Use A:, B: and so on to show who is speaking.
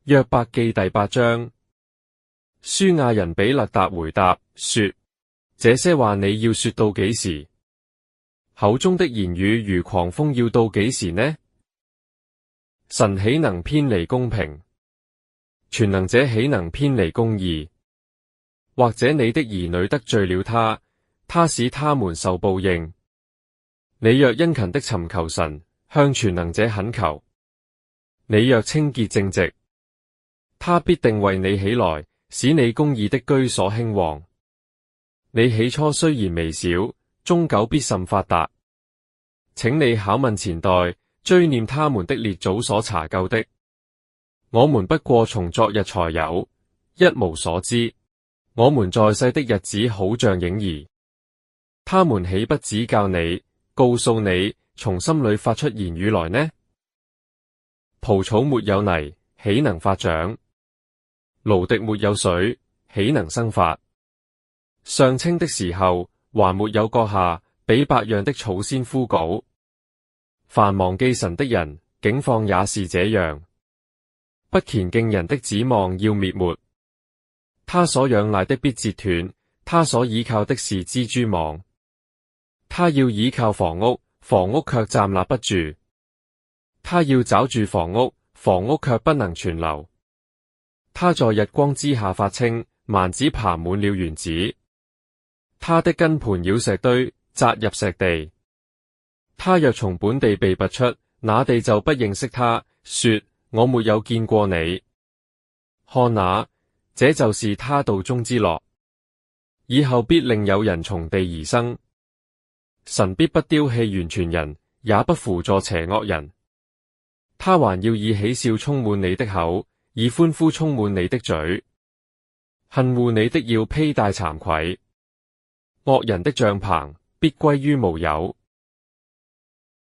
A: 約伯記第8章。書亞人比勒達回答說：這些話你要說到幾時？口中的言語如狂風，要到幾時呢？神豈能偏離公平？全能者豈能偏離公義？或者你的兒女得罪了他，他使他們受報應。你若殷勤的尋求神，向全能者懇求，你若清潔正直，他必定為你起來，使你公義的居所興旺。你起初雖然微小，終久必甚發達。請你考問前代，追念他們的列祖所查究的。我們不過從昨日才有，一無所知。我們在世的日子好像影兒。他們豈不指教你，告訴你，從心裏發出言語來呢？蒲草沒有泥，豈能發長？蘆荻沒有水，豈能生發？尚青的時候，還沒有割下，比百樣的草先枯槁。凡忘記神的人，景況也是這樣。不虔敬人的指望要滅沒，他所仰賴的必折斷，他所倚靠的是蜘蛛網。他要倚靠房屋，房屋卻站立不住；他要抓住房屋，房屋卻不能存留。他在日光之下發青，蠻子爬滿了園子。他的根盤繞石堆，扎入石地。他若從本地被拔出，那地就不認識他，說：我沒有見過你。看哪，這就是他道中之樂。以後必另有人從地而生。神必不丟棄完全人，也不扶助邪惡人。他還要以喜笑充滿你的口，以歡呼充滿你的嘴。恨惡你的要披戴慚愧，惡人的帳棚必歸於無有。